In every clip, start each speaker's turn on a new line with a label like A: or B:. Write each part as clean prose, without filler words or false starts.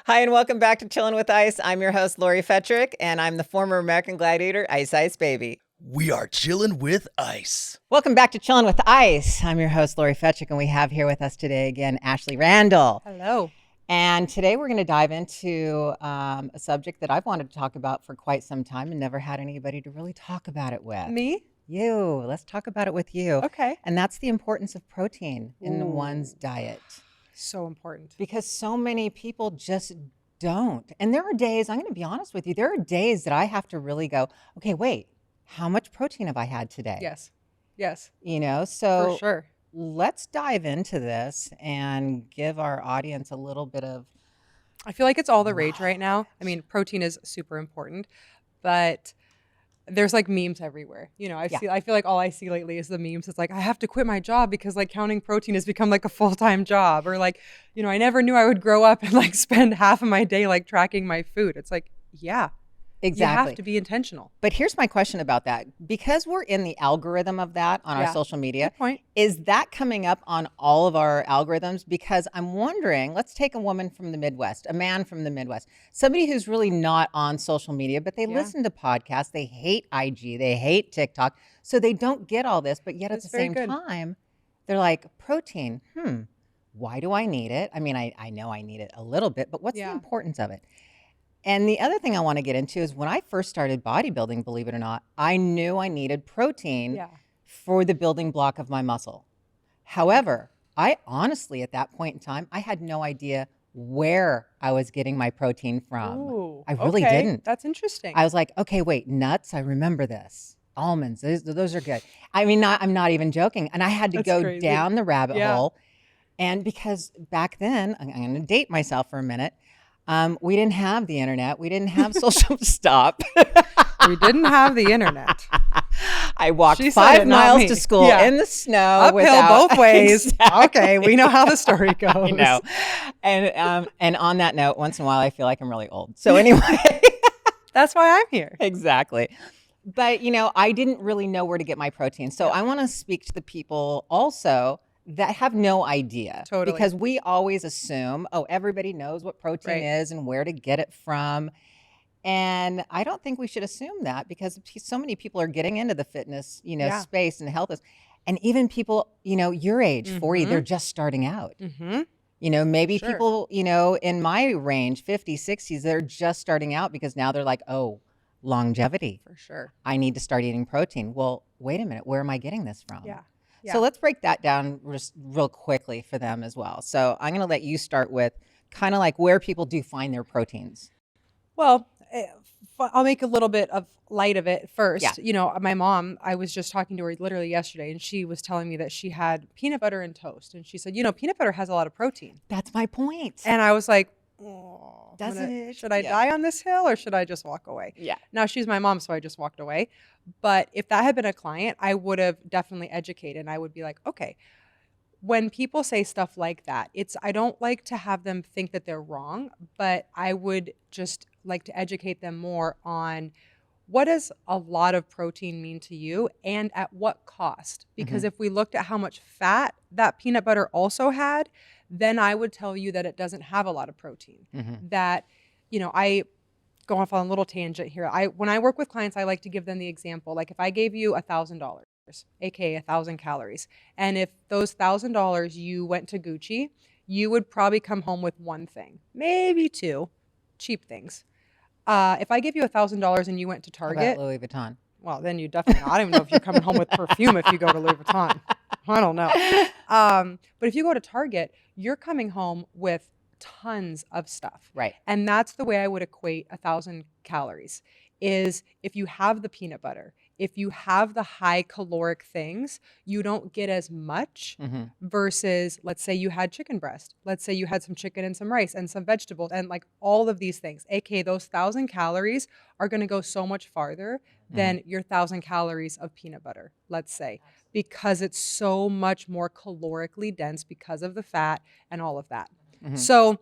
A: Hi, and welcome back to Chillin' with Ice. I'm your host, Lori Fetrick, and I'm the former American Gladiator, Ice Ice Baby.
B: We are chillin' with Ice.
A: Welcome back to Chillin' with Ice. I'm your host, Lori Fetrick, and we have here with us today again, Ashley Randall.
C: Hello.
A: And today we're going to dive into a subject that I've wanted to talk about for quite some time and never had anybody to really talk about it with.
C: Me?
A: You. Let's talk about it with you.
C: Okay.
A: And that's the importance of protein in one's diet.
C: So important.
A: Because so many people just don't. And there are days, I'm going to be honest with you, there are days that I have to really go, okay, wait, how much protein have I had today?
C: Yes.
A: You know, so
C: For sure.
A: let's dive into this and give our audience a little bit of.
C: I feel like it's all the rage right now. I mean, protein is super important, but there's like memes everywhere. You know, I feel like all I see lately is the memes. It's like, I have to quit my job because like counting protein has become like a full-time job. Or like, you know, I never knew I would grow up and like spend half of my day like tracking my food. It's like, yeah.
A: Exactly.
C: You have to be intentional.
A: But here's my question about that. Because we're in the algorithm of that on our social media,
C: Good point.
A: Is that coming up on all of our algorithms? Because I'm wondering, let's take a woman from the Midwest, a man from the Midwest, somebody who's really not on social media, but they listen to podcasts, they hate IG, they hate TikTok, so they don't get all this, but yet at the same time, they're like, protein, why do I need it? I mean, I know I need it a little bit, but what's the importance of it? And the other thing I want to get into is when I first started bodybuilding, believe it or not, I knew I needed protein for the building block of my muscle. However, I honestly, at that point in time, I had no idea where I was getting my protein from.
C: Ooh,
A: I really didn't.
C: That's interesting.
A: I was like, okay, wait, nuts, I remember this. Almonds, those are good. I mean, I'm not even joking. And I had to go down the rabbit hole. And because back then, I'm going to date myself for a minute, we didn't have the internet. We didn't have social stop.
C: We didn't have the internet.
A: I walked 5 miles to school in the snow.
C: Uphill both ways. Exactly. Okay, we know how the story goes.
A: I know. And on that note, once in a while, I feel like I'm really old. So anyway.
C: That's why I'm here.
A: Exactly. But, you know, I didn't really know where to get my protein. So I want to speak to the people also that have no idea.
C: Totally.
A: Because we always assume, everybody knows what protein is and where to get it from. And I don't think we should assume that because so many people are getting into the fitness, space and health. And even people, your age, 40, they're just starting out.
C: Mm-hmm.
A: You know, maybe people, in my range, 50s, 60s, they're just starting out because now they're like, longevity.
C: For sure.
A: I need to start eating protein. Well, wait a minute. Where am I getting this from?
C: Yeah.
A: So let's break that down just real quickly for them as well. So I'm going to let you start with kind of like where people do find their proteins.
C: Well, I'll make a little bit of light of it first.
A: Yeah.
C: You know, my mom, I was just talking to her literally yesterday, and she was telling me that she had peanut butter and toast. And she said, peanut butter has a lot of protein.
A: That's my point.
C: And I was like, should I die on this hill or should I just walk away?
A: Yeah.
C: Now, she's my mom, so I just walked away. But if that had been a client, I would have definitely educated. And I would be like, okay, when people say stuff like that, I don't like to have them think that they're wrong, but I would just like to educate them more on what does a lot of protein mean to you and at what cost? Because if we looked at how much fat that peanut butter also had, then I would tell you that it doesn't have a lot of protein. That, I go off on a little tangent here. When I work with clients, I like to give them the example. Like if I gave you $1,000, aka 1,000 calories, and if those $1,000 you went to Gucci, you would probably come home with one thing, maybe two cheap things. If I give you $1,000 and you went to Target,
A: how about Louis Vuitton?
C: Well, then you definitely. I don't even know if you're coming home with perfume if you go to Louis Vuitton. I don't know. But if you go to Target, you're coming home with tons of stuff.
A: Right.
C: And that's the way I would equate 1,000 calories. Is if you have the peanut butter, if you have the high caloric things, you don't get as much versus, let's say you had chicken breast. Let's say you had some chicken and some rice and some vegetables and like all of these things. AKA those 1,000 calories are going to go so much farther than your 1,000 calories of peanut butter, let's say, because it's so much more calorically dense because of the fat and all of that. So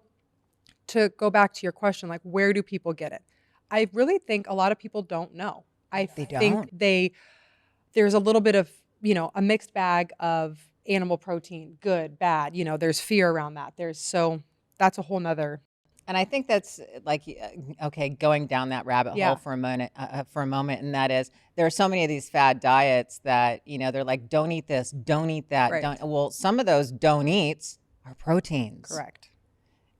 C: to go back to your question, like where do people get it? I really think a lot of people don't know. I think there's a little bit of, a mixed bag of animal protein, good, bad, there's fear around that. So that's a whole nother
A: And I think that's like, okay, going down that rabbit hole
C: Yeah.
A: for a moment, and that is there are so many of these fad diets that they're like, don't eat this, don't eat that,
C: Right.
A: don't. Well, some of those don't eats are proteins,
C: Correct.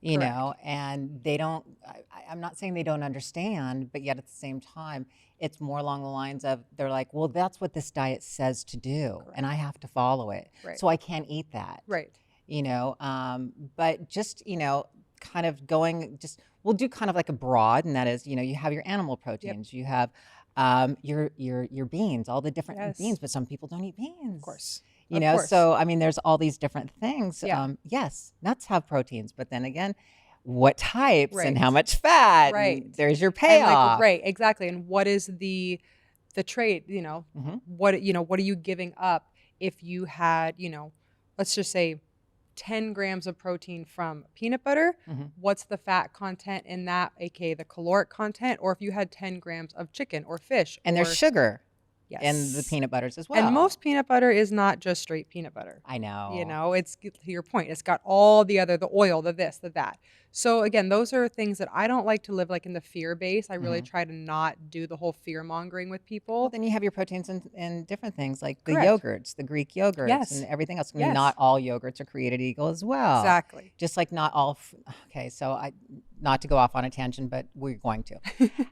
A: and they don't. I'm not saying they don't understand, but yet at the same time, it's more along the lines of they're like, well, that's what this diet says to do, and I have to follow it,
C: Right.
A: so I can't eat that,
C: Right.
A: But just kind of going, just we'll do kind of like a broad, and that is, you have your animal proteins, you have your beans, all the different
C: Yes.
A: beans, but some people don't eat beans,
C: Of course.
A: you
C: Of
A: know.
C: course.
A: So I mean, there's all these different things.
C: Yeah.
A: Yes, nuts have proteins, but then again, what types and
C: Right.
A: how much fat?
C: Right.
A: And there's your
C: And
A: payoff.
C: right, exactly. And what is the trade,
A: Mhm.
C: what are you giving up if you had, let's just say 10 grams of protein from peanut butter?
A: Mhm.
C: What's the fat content in that, aka the caloric content? Or if you had 10 grams of chicken or fish,
A: And there's
C: or
A: sugar
C: yes,
A: in the peanut butters as well.
C: and most peanut butter is not just straight peanut butter.
A: I know.
C: It's to your point. It's got all the oil, the this, the that. So again, those are things that I don't like to live like in the fear base. I really try to not do the whole fear mongering with people.
A: Well, then you have your proteins in different things like the
C: Correct.
A: yogurts, the Greek yogurts,
C: Yes.
A: and everything else. I
C: Yes.
A: mean, not all yogurts are created equal as well.
C: Exactly.
A: Just like not all. Okay, so not to go off on a tangent, but we're going to,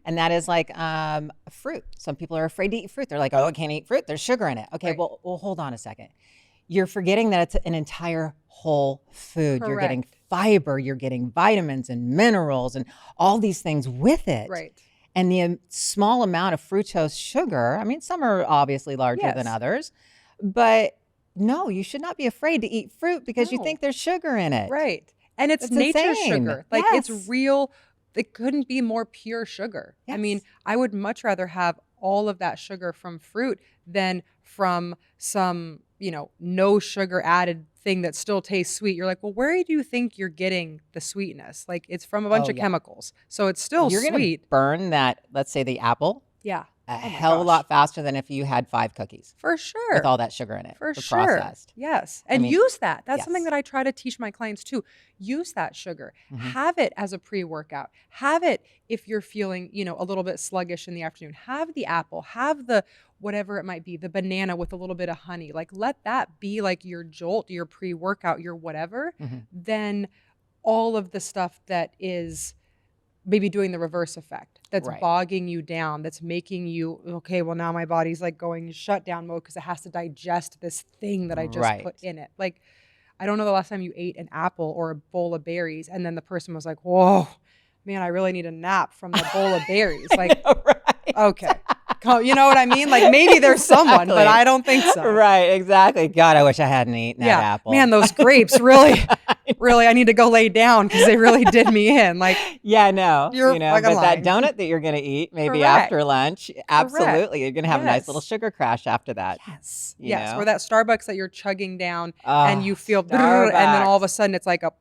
A: and that is like fruit. Some people are afraid to eat fruit. They're like, oh, I can't eat fruit. There's sugar in it. Okay,
C: Right.
A: well, hold on a second. You're forgetting that it's an entire whole food. You're getting
C: Correct.
A: fiber, you're getting vitamins and minerals and all these things with it.
C: Right.
A: And the small amount of fructose sugar, I mean, some are obviously larger than
C: Yes.
A: others, but no, you should not be afraid to eat fruit because you
C: No.
A: think there's sugar in it.
C: Right. And it's
A: That's
C: nature's
A: insane.
C: sugar. Like
A: Yes.
C: it's real. It couldn't be more pure sugar. I mean,
A: Yes.
C: I would much rather have all of that sugar from fruit than from some, no sugar added thing that still tastes sweet. You're like, well, where do you think you're getting the sweetness? Like it's from a bunch
A: Oh,
C: of
A: yeah.
C: chemicals. So it's still
A: You're going to
C: sweet.
A: burn that, let's say the apple,
C: Yeah.
A: a
C: Oh my
A: hell of a
C: gosh.
A: lot faster than if you had 5 cookies
C: For sure.
A: with all that sugar in it.
C: For
A: the
C: sure.
A: Processed.
C: Yes. And
A: mean,
C: use that. That's something
A: yes.
C: that I try to teach my clients too. Use that sugar.
A: Mhm.
C: Have it as a pre-workout. Have it if you're feeling, a little bit sluggish in the afternoon. Have the apple. Have the whatever it might be, the banana with a little bit of honey. Like let that be like your jolt, your pre-workout, your whatever.
A: Mhm.
C: Then all of the stuff that is maybe doing the reverse effect, that's
A: Right.
C: bogging you down, that's making you, okay, well now my body's like going shutdown mode because it has to digest this thing that I just
A: Right.
C: put in it. Like, I don't know the last time you ate an apple or a bowl of berries and then the person was like, whoa, man, I really need a nap from the bowl of berries. Like,
A: Right.
C: okay. You know what I mean? Like maybe there's someone, but
A: Exactly.
C: I don't think so.
A: Right, exactly. God, I wish I hadn't eaten that apple.
C: Man, those grapes really, I need to go lay down because they really did me in. Like,
A: yeah, no,
C: You're
A: but
C: fucking
A: that
C: lying.
A: donut that you're going to eat maybe
C: Correct.
A: after lunch, absolutely, you're going to have a nice little
C: Yes.
A: sugar crash after that.
C: yes,
A: You
C: yes,
A: know?
C: or that Starbucks that you're chugging down
A: Oh,
C: and you feel, and then all of a
A: Starbucks.
C: sudden it's like a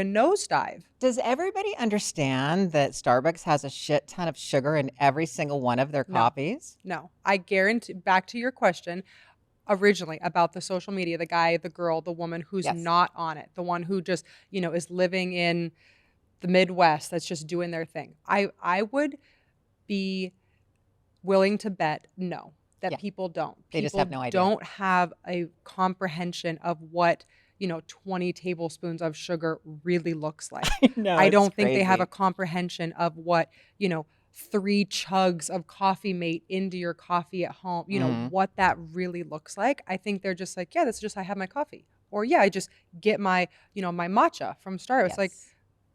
C: nosedive.
A: Does everybody understand that Starbucks has a shit ton of sugar in every single one of their
C: No.
A: coffees?
C: No, I guarantee. Back to your question originally about the social media, the guy, the girl, the woman who's
A: Yes.
C: not on it, the one who just is living in the Midwest that's just doing their thing. I would be willing to bet no, that
A: Yeah.
C: people don't.
A: They just
C: People
A: have no idea.
C: don't have a comprehension of what 20 tablespoons of sugar really looks like.
A: No,
C: I
A: it's
C: don't think they have
A: crazy.
C: a comprehension of what 3 chugs of coffee mate into your coffee at home,
A: Mhm.
C: what that really looks like. I think they're just like, yeah, that's just I have my coffee. Or yeah, I just get my, my matcha from Starbucks. Like
A: Yes.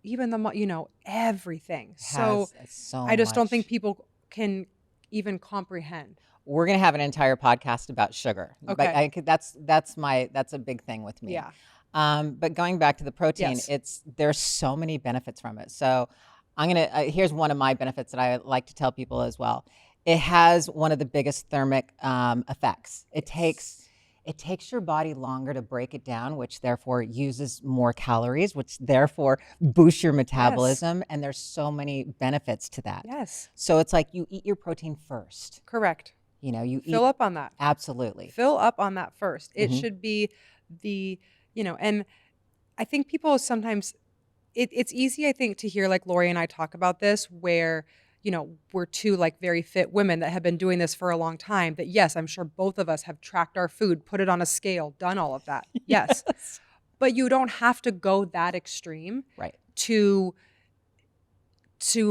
C: even the, everything. So
A: Has so
C: I just don't think
A: much.
C: people can even comprehend.
A: We're going to have an entire podcast about sugar.
C: Okay.
A: But I could, that's a big thing with me.
C: Yeah.
A: But going back to the protein,
C: Yes.
A: there's so many benefits from it. So I'm gonna here's one of my benefits that I like to tell people as well. It has one of the biggest thermic effects. It takes your body longer to break it down, which therefore uses more calories, which therefore boosts your metabolism. And there's so many benefits to that.
C: Yes.
A: So it's like you eat your protein first.
C: Correct.
A: You eat
C: Fill up on that.
A: absolutely.
C: Fill up on that first. It
A: Mhm.
C: should be and I think people sometimes it's easy, I think, to hear like Lori and I talk about this where, we're two like very fit women that have been doing this for a long time, that yes, I'm sure both of us have tracked our food, put it on a scale, done all of that. Yes. But you don't have to go that extreme
A: Right.
C: to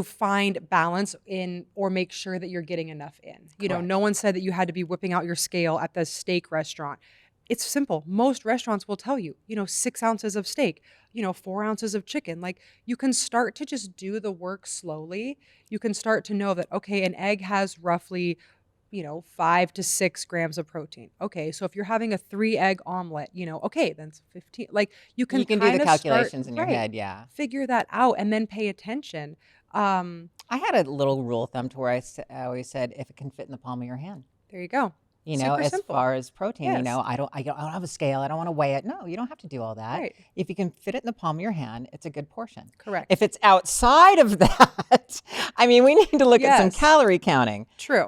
C: find balance in or make sure that you're getting enough in.
A: Correct.
C: No one said that you had to be whipping out your scale at the steak restaurant. It's simple. Most restaurants will tell you, 6 ounces of steak, 4 ounces of chicken. Like you can start to just do the work slowly. You can start to know that, okay, an egg has roughly, 5 to 6 grams of protein. Okay, so if you're having a 3-egg omelet, okay, then it's 15. Like you can
A: do the calculations in your head, yeah.
C: Figure that out and then pay attention.
A: I had a little rule of thumb to where I always said, if it can fit in the palm of your hand.
C: There you go.
A: As
C: simple.
A: far as protein,
C: Yes.
A: I don't have a scale. I don't want to weigh it. No, you don't have to do all that.
C: Right.
A: If you can fit it in the palm of your hand, it's a good portion.
C: Correct.
A: If it's outside of that, we need to look at some
C: Yes.
A: calorie counting.
C: True.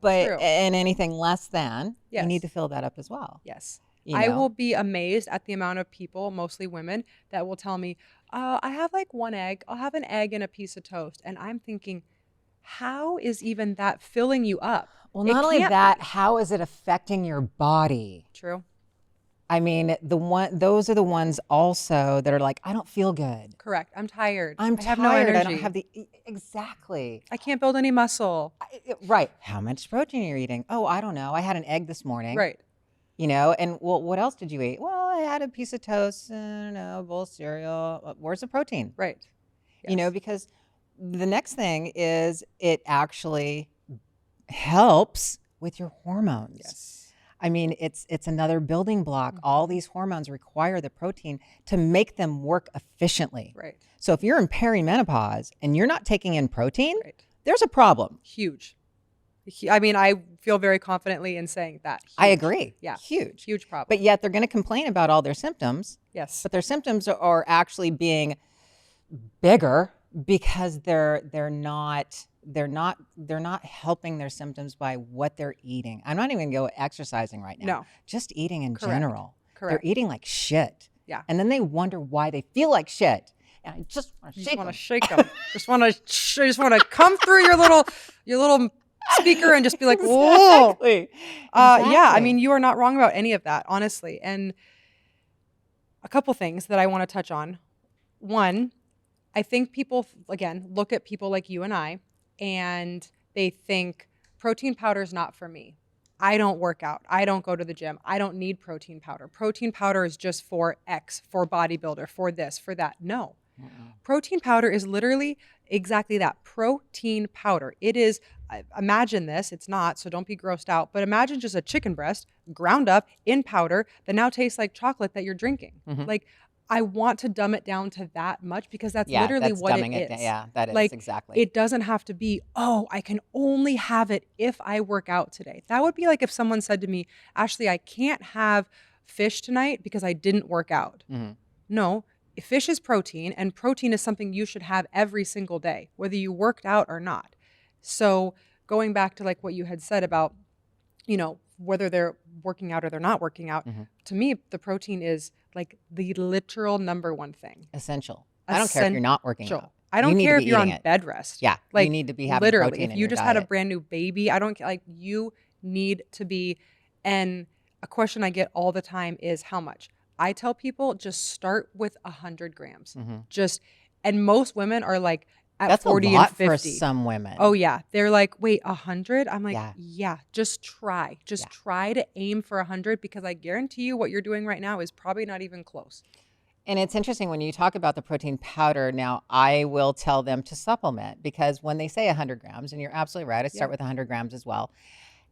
A: But
C: True.
A: and anything less than, you
C: Yes.
A: need to fill that up as well.
C: Yes.
A: You
C: I
A: know?
C: will be amazed at the amount of people, mostly women, that will tell me, I have like 1 egg. I'll have an egg and a piece of toast. And I'm thinking, how is even that filling you up?
A: Well,
C: It
A: not only
C: can't
A: that,
C: be.
A: how is it affecting your body?
C: True.
A: Those are the ones also that are like, I don't feel good.
C: Correct. I'm tired.
A: I'm
C: I have
A: tired.
C: no
A: I
C: energy.
A: don't have exactly.
C: I can't build any muscle.
A: Right. How much protein are you eating? Oh, I don't know. I had an egg this morning.
C: Right.
A: And what else did you eat? Well, I had a piece of toast, a bowl of cereal. Where's the protein?
C: Right. Yes.
A: Because the next thing is it actually helps with your hormones.
C: Yes.
A: It's another building block.
C: Mhm.
A: All these hormones require the protein to make them work efficiently.
C: Right.
A: So if you're in perimenopause and you're not taking in protein,
C: Right.
A: there's a problem.
C: Huge. I feel very confidently in saying that.
A: I
C: Huge.
A: agree.
C: Yeah.
A: Huge.
C: Huge problem.
A: But yet they're going to complain about all their symptoms,
C: yes.
A: but their symptoms are actually being bigger because they're not helping their symptoms by what they're eating. I'm not even going to go exercising right now.
C: No.
A: Just eating in
C: Correct.
A: general.
C: Correct.
A: They're eating like shit.
C: Yeah.
A: And then they wonder why they feel like shit. And I just want to shake them.
C: Shake them. just want to come through your little speaker and just be like, whoa.
A: Exactly.
C: Yeah,
A: Exactly.
C: you are not wrong about any of that, honestly. And a couple things that I want to touch on. One, I think people, again, look at people like you and I, and they think protein powder is not for me. I don't work out. I don't go to the gym. I don't need protein powder. Protein powder is just for X, for bodybuilder, for this, for that. No. Protein powder is literally exactly that, protein powder. It is, imagine this, it's not, so don't be grossed out, but imagine just a chicken breast ground up in powder that now tastes like chocolate that you're drinking.
A: Mhm.
C: Like, I want to dumb it down to that much because that's
A: Yeah,
C: literally
A: that's
C: what
A: dumbing
C: it
A: it.
C: is.
A: Yeah, that is
C: Like,
A: exactly.
C: It doesn't have to be, I can only have it if I work out today. That would be like if someone said to me, Ashley, I can't have fish tonight because I didn't work out.
A: Mhm.
C: No, fish is protein, and protein is something you should have every single day, whether you worked out or not. So going back to like what you had said about, whether they're working out or they're not working out,
A: Mhm.
C: to me, the protein is like the literal number one thing.
A: Essential. I don't care if you're not working out.
C: I don't
A: need to
C: care
A: be
C: if you're on
A: eating it.
C: bed rest.
A: Yeah,
C: Like,
A: you need to be having
C: literally,
A: protein
C: if
A: in
C: you
A: your
C: just had a
A: diet.
C: brand new baby, I don't care. Like, you need to be. And a question I get all the time is how much? I tell people just start with 100 grams.
A: Mhm.
C: And most women are like at
A: That's
C: 40
A: a lot
C: and 50.
A: for some women.
C: Oh yeah. They're like, wait, 100? I'm like,
A: Yeah.
C: yeah, just try. Just
A: Yeah.
C: try to aim for 100 because I guarantee you what you're doing right now is probably not even close.
A: And it's interesting when you talk about the protein powder. Now, I will tell them to supplement because when they say 100 grams, and you're absolutely right, I start
C: Yeah.
A: with 100 grams as well.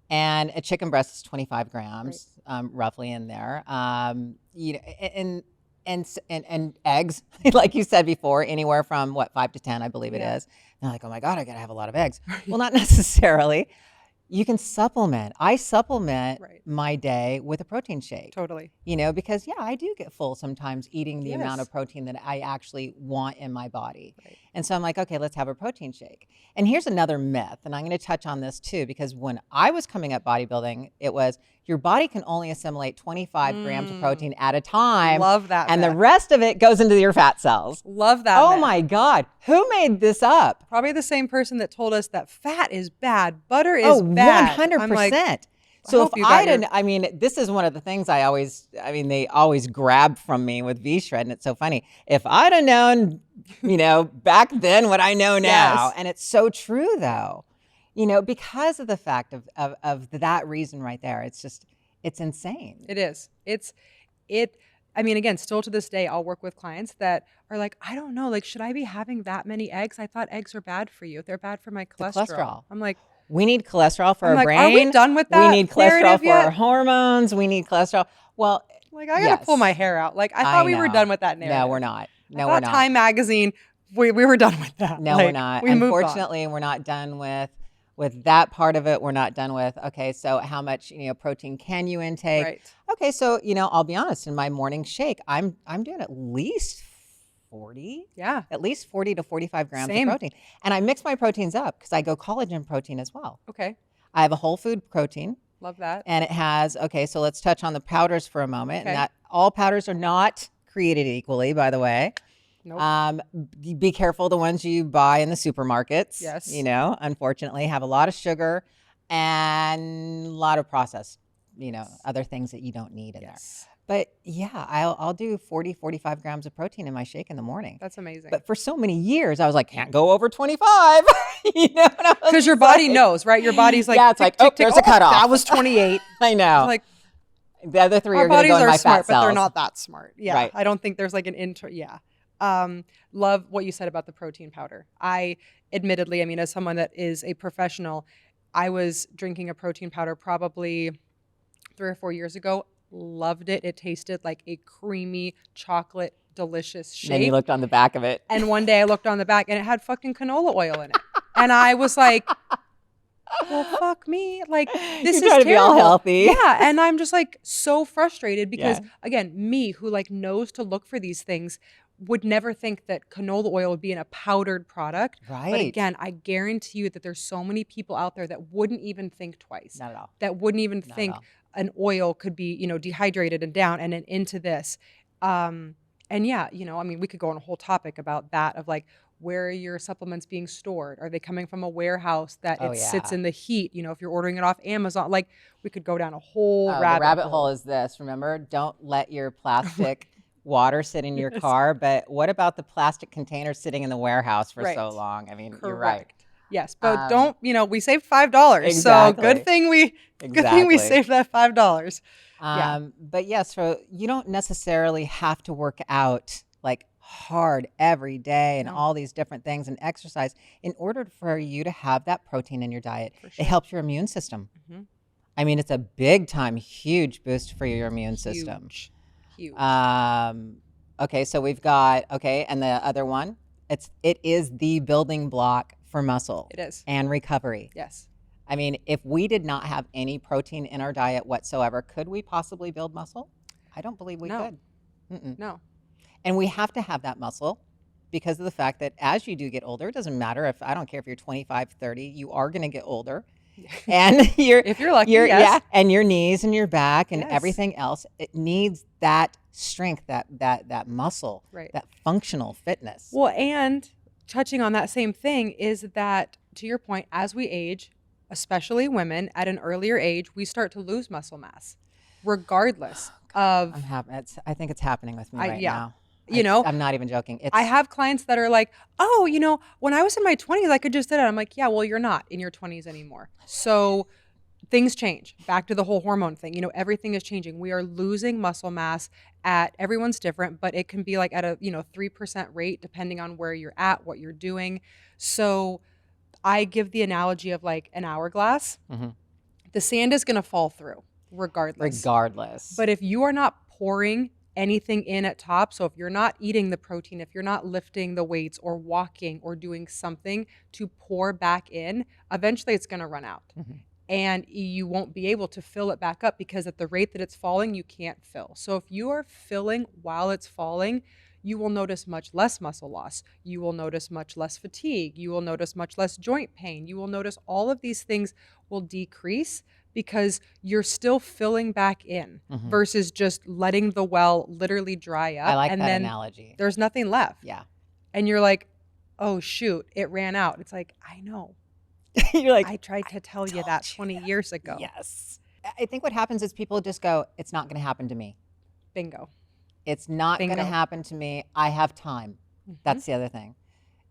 A: And a chicken breast is 25 grams, roughly in there. And eggs, like you said before, anywhere from 5 to 10, I believe it
C: Yeah.
A: is. And they're like, oh my God, I got to have a lot of eggs. Well, not necessarily. You can supplement. I supplement
C: Right.
A: my day with a protein shake.
C: Totally.
A: Because I do get full sometimes eating the amount
C: Yes.
A: of protein that I actually want in my body.
C: Right.
A: And so I'm like, okay, let's have a protein shake. And here's another myth, and I'm going to touch on this too, because when I was coming up bodybuilding, it was your body can only assimilate 25 grams of protein at a time.
C: Love that
A: And the
C: myth.
A: rest of it goes into your fat cells.
C: Love that
A: Oh
C: myth.
A: my God. Who made this up?
C: Probably the same person that told us that fat is bad, butter is bad.
A: 100%.
C: I'm like,
A: So
C: hope
A: if
C: you got
A: I
C: your-
A: didn't, I mean, this is one of the things they always grab from me with V-Shred, and it's so funny. If I'd have known, back then what I know now,
C: Yes.
A: and it's so true though, because of the fact of that reason right there, it's insane.
C: It is. I mean, again, still to this day, I'll work with clients that are like, I don't know, like, should I be having that many eggs? I thought eggs are bad for you. They're bad for my cholesterol. I'm like,
A: we need cholesterol for
C: I'm
A: our
C: like,
A: brain.
C: are we done with that?
A: We need cholesterol
C: narrative
A: for
C: yet?
A: our hormones. We need cholesterol. Well,
C: Like, I gotta pull my hair out. Like, I thought we were
A: know.
C: done with that narrative.
A: No, we're not. No,
C: I
A: we're
C: thought
A: not.
C: Time Magazine, we were done with that.
A: No,
C: Like,
A: we're not.
C: we moved on.
A: Unfortunately, we're not done with that part of it. We're not done with, okay, so how much, protein can you intake?
C: Right.
A: Okay, so, I'll be honest, in my morning shake, I'm doing at least 40.
C: Yeah.
A: At least 40 to 45 grams
C: Same.
A: of protein. And I mix my proteins up because I go collagen protein as well.
C: Okay.
A: I have a whole food protein.
C: Love that.
A: And it has, okay, so let's touch on the powders for a moment.
C: Okay.
A: And that all powders are not created equally, by the way.
C: Nope.
A: Be careful the ones you buy in the supermarkets.
C: Yes.
A: Unfortunately have a lot of sugar and a lot of processed, other things that you don't need in there. But yeah, I'll do 40, 45 grams of protein in my shake in the morning.
C: That's amazing.
A: But for so many years, I was like, can't go over 25.
C: Because your body knows, right? Your body's like,
A: yeah, it's like, there's a cutoff.
C: That was 28.
A: I know.
C: Like,
A: the other three
C: our
A: are going to
C: bodies
A: go in
C: are
A: my
C: smart,
A: fat cells.
C: but they're not that smart. Yeah.
A: Right.
C: I don't think there's like an yeah. Love what you said about the protein powder. I admittedly, as someone that is a professional, I was drinking a protein powder probably 3 or 4 years ago. Loved it. It tasted like a creamy chocolate, delicious shake.
A: Then you looked on the back of it.
C: And one day I looked on the back and it had fucking canola oil in it. And I was like, well, fuck me. Like, this
A: You're trying
C: is
A: to be all
C: terrible.
A: healthy.
C: Yeah. And I'm just like so frustrated because,
A: Yeah.
C: again, me who like knows to look for these things would never think that canola oil would be in a powdered product.
A: Right.
C: But again, I guarantee you that there's so many people out there that wouldn't even think twice.
A: Not at all.
C: That wouldn't even
A: Not at
C: think
A: all.
C: an oil could be, dehydrated and down and then into this. And yeah, we could go on a whole topic about that of like, where are your supplements being stored? Are they coming from a warehouse that it sits in the heat? If you're ordering it off Amazon, like we could go down a whole
A: The rabbit hole is this. Remember, don't let your plastic water sit in your car. But what about the plastic container sitting in the warehouse for so long? You're right.
C: Correct. Yes, but don't, we saved $5.
A: Exactly.
C: So good thing we saved that $5. Yeah.
A: But yes, so you don't necessarily have to work out like hard every day and all these different things and exercise in order for you to have that protein in your diet.
C: For sure.
A: It helps your immune system.
C: Mm-hmm.
A: It's a big time, huge boost for your immune system.
C: Huge.
A: Okay, so we've got, and the other one, it is the building block for muscle.
C: It is.
A: And recovery.
C: Yes.
A: If we did not have any protein in our diet whatsoever, could we possibly build muscle? I don't believe we could. Mm-mm.
C: No.
A: And we have to have that muscle because of the fact that as you do get older, it doesn't matter I don't care if you're 25, 30, you are going to get older. And
C: if you're lucky, yes.
A: Yeah, and your knees and your back and
C: Yes.
A: everything else, it needs that strength, that muscle,
C: Right.
A: that functional fitness.
C: Well, and touching on that same thing is that, to your point, as we age, especially women at an earlier age, we start to lose muscle mass, regardless of.
A: I think it's happening with me right now. I'm not even joking.
C: I have clients that are like, oh, when I was in my 20s, I could just do it. I'm like, yeah, well, you're not in your 20s anymore. So things change. Back to the whole hormone thing. Everything is changing. We are losing muscle mass everyone's different, but it can be like at a, 3% rate, depending on where you're at, what you're doing. So I give the analogy of like an hourglass.
A: Mm-hmm.
C: The sand is going to fall through regardless. But if you are not pouring anything in at top, so if you're not eating the protein, if you're not lifting the weights or walking or doing something to pour back in, eventually it's going to run out.
A: Mm-hmm.
C: And you won't be able to fill it back up because at the rate that it's falling, you can't fill. So if you are filling while it's falling, you will notice much less muscle loss. You will notice much less fatigue. You will notice much less joint pain. You will notice all of these things will decrease because you're still filling back in versus just letting the well literally dry up.
A: I like
C: and
A: that
C: then
A: analogy.
C: there's nothing left.
A: Yeah.
C: And you're like, oh, shoot, it ran out. It's like, I know.
A: You're like,
C: I tried to tell you
A: told
C: that
A: you
C: 20 years ago.
A: Yes. I think what happens is people just go, it's not going to happen to me.
C: Bingo.
A: It's not going to
C: Bingo.
A: happen to me. I have time. That's the other thing.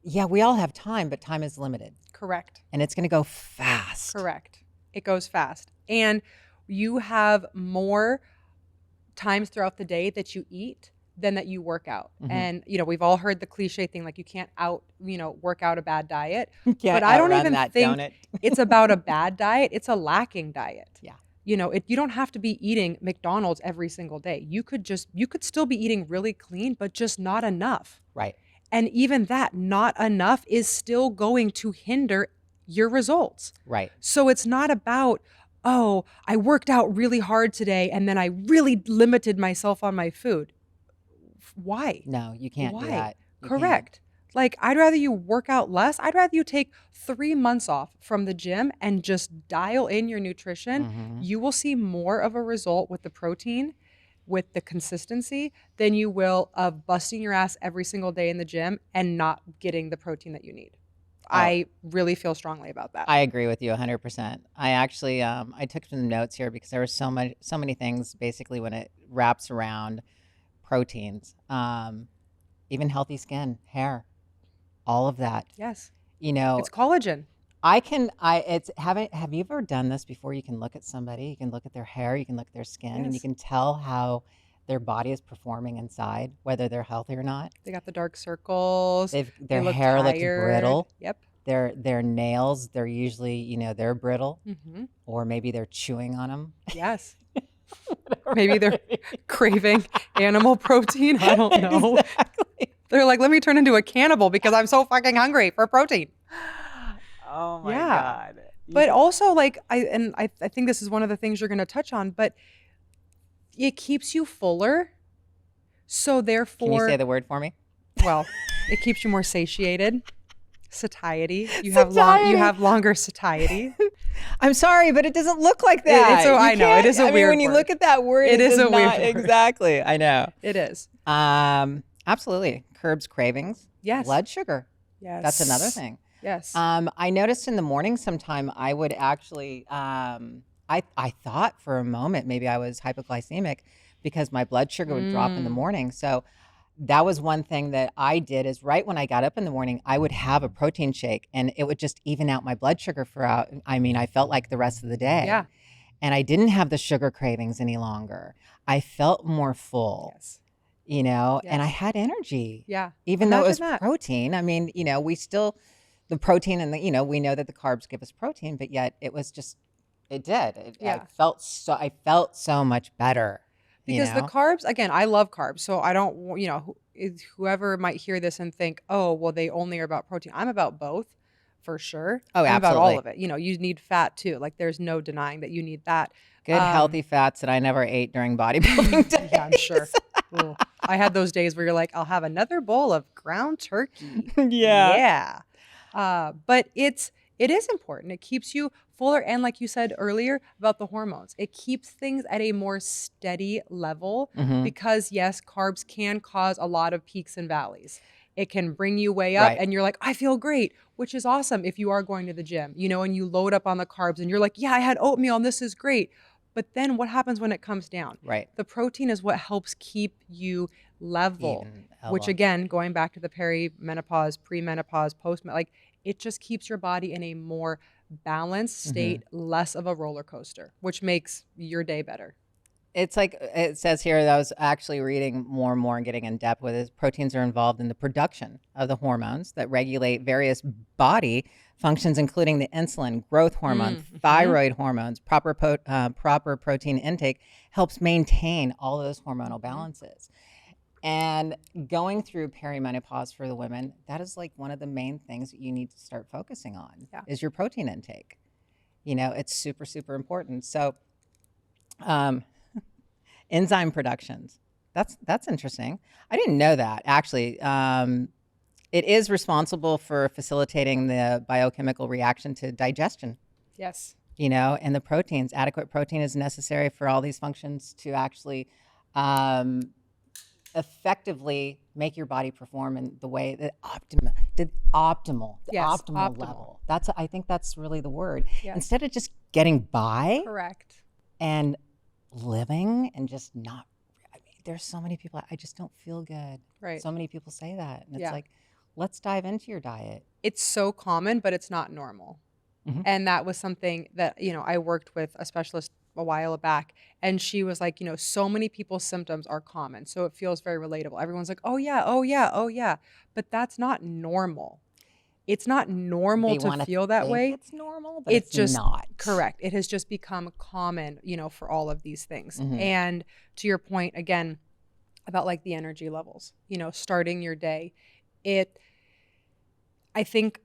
A: Yeah, we all have time, but time is limited.
C: Correct.
A: And it's going to go fast.
C: Correct. It goes fast. And you have more times throughout the day that you eat than that you work out. And, we've all heard the cliche thing, like you can't work out a bad diet. But I don't even think it's about a bad diet. It's a lacking diet.
A: Yeah.
C: You don't have to be eating McDonald's every single day. You could still be eating really clean, but just not enough.
A: Right.
C: And even that not enough is still going to hinder your results.
A: Right.
C: So it's not about, oh, I worked out really hard today and then I really limited myself on my food. Why?
A: No, you can't do that. You
C: Correct. Like, I'd rather you work out less. I'd rather you take 3 months off from the gym and just dial in your nutrition. You will see more of a result with the protein, with the consistency, than you will of busting your ass every single day in the gym and not getting the protein that you need. I really feel strongly about that.
A: I agree with you 100%. I actually, I took some notes here because there were so many things basically when it wraps around proteins, even healthy skin, hair, all of that.
C: Yes.
A: It's
C: collagen.
A: Have you ever done this before? You can look at somebody, you can look at their hair, you can look at their skin, and you can tell how their body is performing inside, whether they're healthy or not.
C: They got the dark circles.
A: Their hair looks brittle.
C: Yep.
A: Their nails, they're usually, they're brittle, or maybe they're chewing on them.
C: Yes. Maybe they're craving animal protein. I don't know. Exactly. They're like, let me turn into a cannibal because I'm so fucking hungry for protein.
A: Oh my God.
C: But also, like, I think this is one of the things you're going to touch on, but it keeps you fuller. So therefore,
A: can you say the word for me?
C: Well, it keeps you more satiated. Satiety. You have longer satiety.
A: I'm sorry, but it doesn't look like that.
C: I know it is a weird.
A: When you look at that word,
C: it is a weird word.
A: Exactly. I know
C: it is.
A: Absolutely curbs cravings.
C: Yes.
A: Blood sugar.
C: Yes.
A: That's another thing.
C: Yes.
A: I noticed in the morning sometime I would actually. I thought for a moment maybe I was hypoglycemic because my blood sugar would drop in the morning. So that was one thing that I did is right when I got up in the morning, I would have a protein shake and it would just even out my blood sugar I felt like the rest of the day.
C: Yeah.
A: And I didn't have the sugar cravings any longer. I felt more full.
C: Yes.
A: And I had energy.
C: Yeah.
A: Even though it was protein. We still, the protein and we know that the carbs give us protein, but yet it was just, it did. I felt so much better.
C: Because the carbs, again, I love carbs. So I don't, whoever might hear this and think, oh, well, they only are about protein. I'm about both for sure.
A: Oh,
C: I'm
A: absolutely.
C: about all of it. You need fat too. Like there's no denying that you need that.
A: Good healthy fats that I never ate during bodybuilding days.
C: Yeah, I'm sure. I had those days where you're like, I'll have another bowl of ground turkey.
A: Yeah.
C: But it is important. It keeps you fuller. And like you said earlier about the hormones, it keeps things at a more steady level because yes, carbs can cause a lot of peaks and valleys. It can bring you way up and you're like, I feel great, which is awesome if you are going to the gym, and you load up on the carbs and you're like, yeah, I had oatmeal and this is great. But then what happens when it comes down?
A: Right.
C: The protein is what helps keep you level, which again, going back to the perimenopause, premenopause, like it just keeps your body in a more balanced state, less of a roller coaster, which makes your day better.
A: It's like it says here that I was actually reading more and more and getting in depth with it. Proteins are involved in the production of the hormones that regulate various body functions, including the insulin, growth hormone, thyroid hormones. Proper protein intake helps maintain all of those hormonal balances. And going through perimenopause for the women, that is like one of the main things that you need to start focusing on is your protein intake. It's super, super important. So enzyme productions, that's interesting. I didn't know that actually. It is responsible for facilitating the biochemical reaction to digestion.
C: Yes.
A: and the proteins. Adequate protein is necessary for all these functions to actually effectively make your body perform in the way that optimal
C: Optimal.
A: level. I think that's really the word.
C: Yes.
A: Instead of just getting by
C: Correct.
A: and living and just not, there's so many people, I just don't feel good.
C: Right.
A: So many people say that. And it's
C: Yeah.
A: like, let's dive into your diet.
C: It's so common, but it's not normal.
A: Mhm.
C: And that was something that, I worked with a specialist a while back, and she was like, so many people's symptoms are common. So it feels very relatable. Everyone's like, oh yeah, oh yeah, oh yeah. But that's not normal. It's not normal
A: They
C: to
A: wanna
C: feel that
A: think
C: way.
A: it's normal, but
C: It's
A: it's
C: just
A: not.
C: correct. It has just become common, for all of these things.
A: Mhm.
C: And to your point again about like the energy levels, starting your day, I think,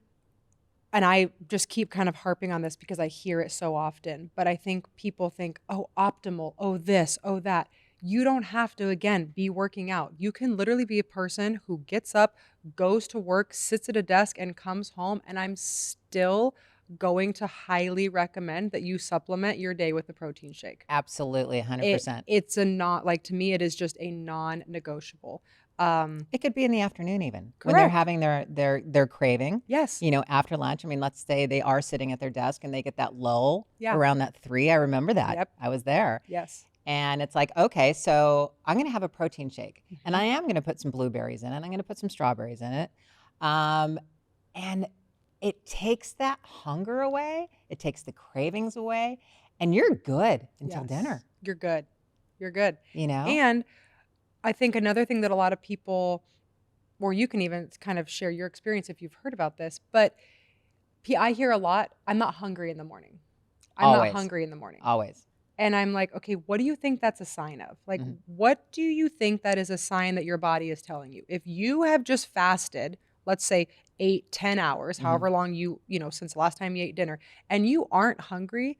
C: and I just keep kind of harping on this because I hear it so often, but I think people think, oh, optimal, oh, this, oh, that. You don't have to, again, be working out. You can literally be a person who gets up, goes to work, sits at a desk, and comes home. And I'm still going to highly recommend that you supplement your day with a protein shake.
A: Absolutely, 100%.
C: It's to me, it is just a non-negotiable.
A: It could be in the afternoon even when they're
C: Correct.
A: having their craving.
C: Yes.
A: After lunch. I mean, let's say they are sitting at their desk and they get that lull
C: Yeah.
A: around that 3. I remember that.
C: Yep.
A: I was there.
C: Yes.
A: And it's like, okay, so I'm going to have a protein shake, and
C: Mhm.
A: I am going to put some blueberries in it. I'm going to put some strawberries in it. And it takes that hunger away. It takes the cravings away, and you're good until
C: Yes.
A: dinner,
C: You're good. You're good.
A: And
C: And I think another thing that a lot of people, or you can even kind of share your experience if you've heard about this, but I hear a lot, I'm not hungry in the morning. I'm
A: Always.
C: not hungry in the morning.
A: always.
C: And I'm like, okay, what do you think that's a sign of? Like,
A: Mhm.
C: what do you think that is a sign that your body is telling you? If you have just fasted, let's say 8, 10 hours,
A: Mhm.
C: however long since the last time you ate dinner, and you aren't hungry,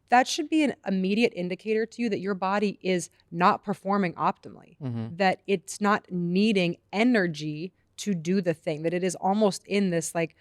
C: that should be an immediate indicator to you that your body is not performing optimally,
A: Mhm.
C: that it's not needing energy to do the thing, that it is almost in this like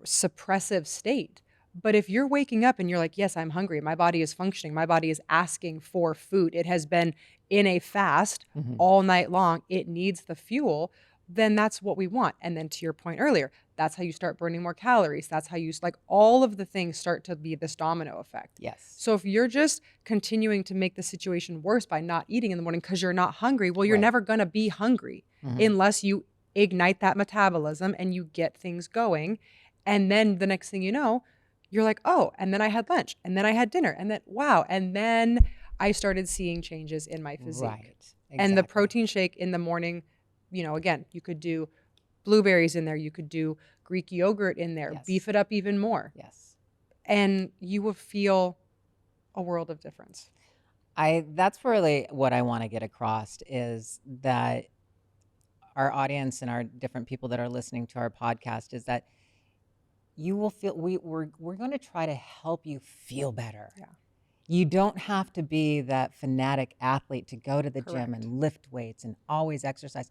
C: suppressive state. But if you're waking up and you're like, yes, I'm hungry, my body is functioning, my body is asking for food, it has been in a fast
A: Mhm.
C: all night long, it needs the fuel, then that's what we want. And then to your point earlier, that's how you start burning more calories. That's how you all of the things start to be this domino effect.
A: Yes.
C: So if you're just continuing to make the situation worse by not eating in the morning because you're not hungry, well, you're
A: Right.
C: never going to be hungry
A: Mhm.
C: unless you ignite that metabolism and you get things going. And then the next thing you know, you're like, oh, and then I had lunch, and then I had dinner, and then wow, and then I started seeing changes in my physique.
A: Right.
C: And the
A: Exactly.
C: protein shake in the morning, again, you could do blueberries in there, you could do Greek yogurt in there,
A: Yes.
C: beef it up even more,
A: Yes.
C: and you will feel a world of difference.
A: That's really what I want to get across is that our audience and our different people that are listening to our podcast is that you will feel we're going to try to help you feel better.
C: Yeah.
A: You don't have to be that fanatic athlete to go to the gym
C: Correct.
A: and lift weights and always exercise.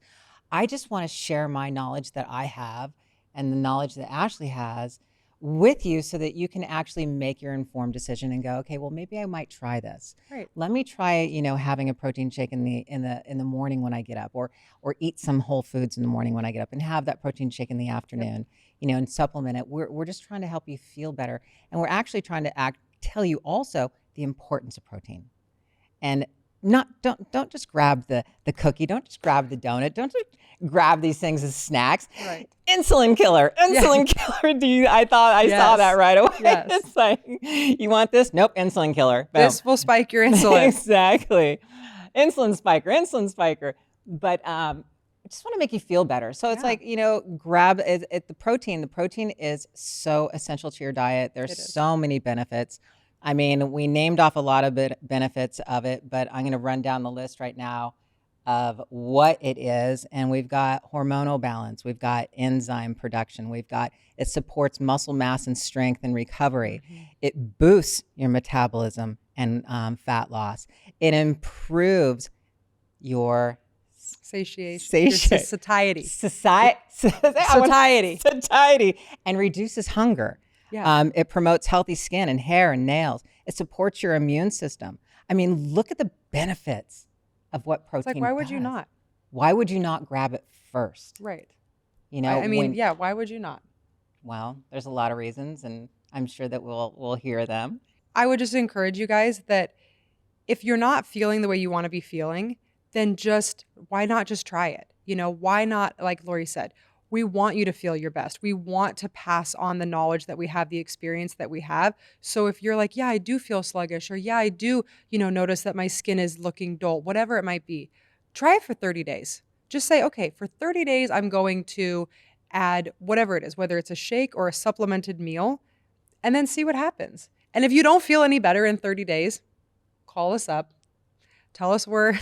A: I just want to share my knowledge that I have and the knowledge that Ashley has with you so that you can actually make your informed decision and go, okay, well, maybe I might try this.
C: Right.
A: Let me try, having a protein shake in the morning when I get up, or eat some whole foods in the morning when I get up, and have that protein shake in the afternoon, and supplement it. We're just trying to help you feel better, and we're actually trying to tell you also the importance of protein, and don't just grab the cookie, don't just grab the donut, don't just grab these things as snacks.
C: Right.
A: Insulin killer. I thought I saw
C: Yes.
A: that right away.
C: Yes.
A: It's like, you want this? Nope, insulin killer. Boom.
C: This will spike your insulin.
A: Exactly. Insulin spiker. But I just want to make you feel better. So it's
C: Yeah.
A: like, grab the protein. The protein is so essential to your diet. There's
C: It is.
A: so many benefits. I mean, we named off a lot of benefits of it, but I'm going to run down the list right now of what it is. And we've got hormonal balance. We've got enzyme production. It supports muscle mass and strength and recovery.
C: Mm-hmm.
A: It boosts your metabolism and fat loss. It improves your
C: Satiation. Your satiety.
A: satiety
C: Satiety.
A: satiety and reduces hunger.
C: Yeah.
A: It promotes healthy skin and hair and nails. It supports your immune system. I mean, look at the benefits of what protein
C: It's like, why would you
A: does.
C: not?
A: Why would you not grab it first?
C: Right.
A: You know,
C: I mean, yeah, why would you not?
A: well, there's a lot of reasons, and I'm sure that we'll hear them.
C: I would just encourage you guys that if you're not feeling the way you want to be feeling, then why not just try it? Why not, like Lori said, we want you to feel your best. We want to pass on the knowledge that we have, the experience that we have. So if you're like, yeah, I do feel sluggish, or yeah, I do, notice that my skin is looking dull, whatever it might be, try it for 30 days. Just say, okay, for 30 days, I'm going to add whatever it is, whether it's a shake or a supplemented meal, and then see what happens. And if you don't feel any better in 30 days, call us up, tell us we're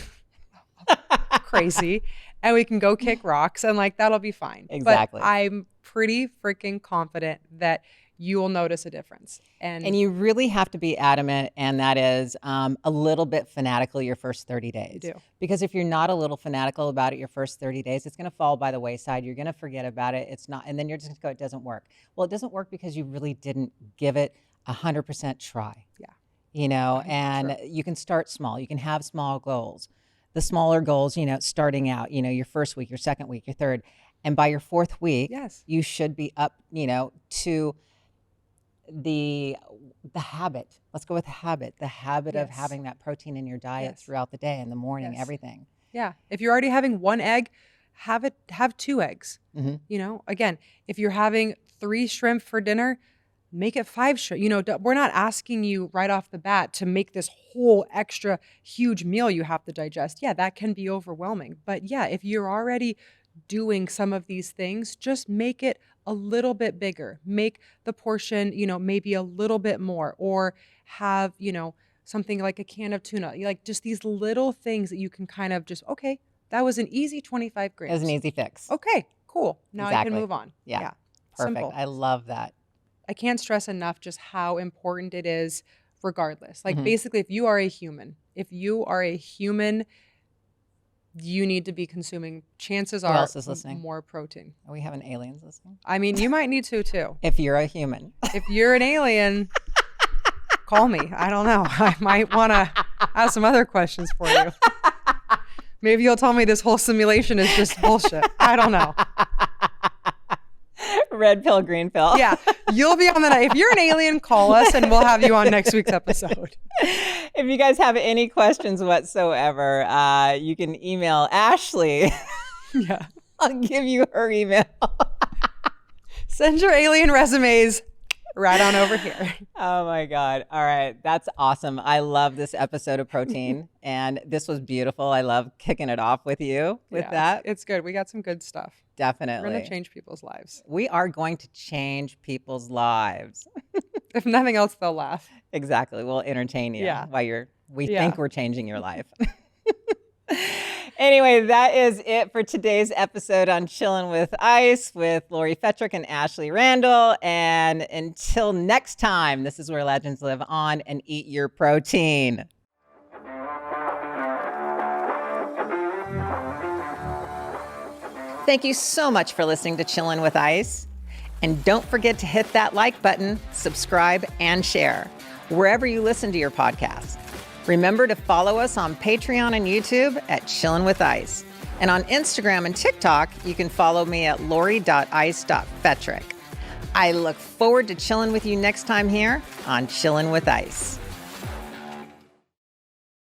C: crazy, and we can go kick rocks, and that'll be fine.
A: Exactly.
C: But I'm pretty freaking confident that you will notice a difference.
A: And you really have to be adamant, and that is a little bit fanatical your first 30 days.
C: You do.
A: Because if you're not a little fanatical about it your first 30 days, it's going to fall by the wayside. You're going to forget about it. It's not, and then you're just going to go, it doesn't work. Well, it doesn't work because you really didn't give it 100% try.
C: Yeah.
A: And you can start small. You can have small goals. The smaller goals, starting out, your first week, your second week, your third. And by your fourth week,
C: Yes.
A: you should be up, to the habit. Let's go with habit. The habit of
C: Yes.
A: having that protein in your diet
C: Yes.
A: throughout the day, in the morning,
C: Yes.
A: everything.
C: Yeah. If you're already having one egg, have 2 eggs.
A: Mm-hmm.
C: Again, if you're having 3 shrimp for dinner, make it 5 shrimp. We're not asking you right off the bat to make this whole extra huge meal you have to digest. Yeah, that can be overwhelming. But yeah, if you're already doing some of these things, just make it a little bit bigger. Make the portion, maybe a little bit more, or have, something like a can of tuna, like just these little things that you can kind of just, okay, that was an easy 25 grams.
A: It was an easy fix.
C: Okay, cool. Now I
A: Exactly.
C: can move on.
A: Yeah. Perfect.
C: Simple.
A: I love that.
C: I can't stress enough just how important it is regardless.
A: Mhm.
C: Basically, if you are a human, you need to be consuming, chances
A: Who
C: are,
A: else is listening?
C: more protein.
A: Are we having aliens listening?
C: I mean, you might need to too.
A: If you're a human.
C: If you're an alien, call me. I don't know. I might want to have some other questions for you. Maybe you'll tell me this whole simulation is just bullshit. I don't know.
A: Red pill, green pill.
C: Yeah, you'll be on the night. If you're an alien, call us and we'll have you on next week's episode.
A: If you guys have any questions whatsoever, you can email Ashley.
C: Yeah.
A: I'll give you her email.
C: Send your alien resumes right on over here.
A: Oh my God. All right. That's awesome. I love this episode of Protein. And this was beautiful. I love kicking it off with you with that.
C: It's good. We got some good stuff.
A: Definitely.
C: We're going to change people's lives.
A: We are going to change people's lives.
C: If nothing else, they'll laugh.
A: Exactly. We'll entertain you
C: Yeah.
A: while we
C: Yeah.
A: think we're changing your life. Anyway, that is it for today's episode on Chillin' with Ice with Lori Fetrick and Ashley Randall. And until next time, this is where legends live on, and eat your protein. Thank you so much for listening to Chillin' with Ice. And don't forget to hit that like button, subscribe, and share wherever you listen to your podcast. Remember to follow us on Patreon and YouTube at Chillin' with Ice. And on Instagram and TikTok, you can follow me at lori.ice.fetrick. I look forward to chilling with you next time here on Chillin' with Ice.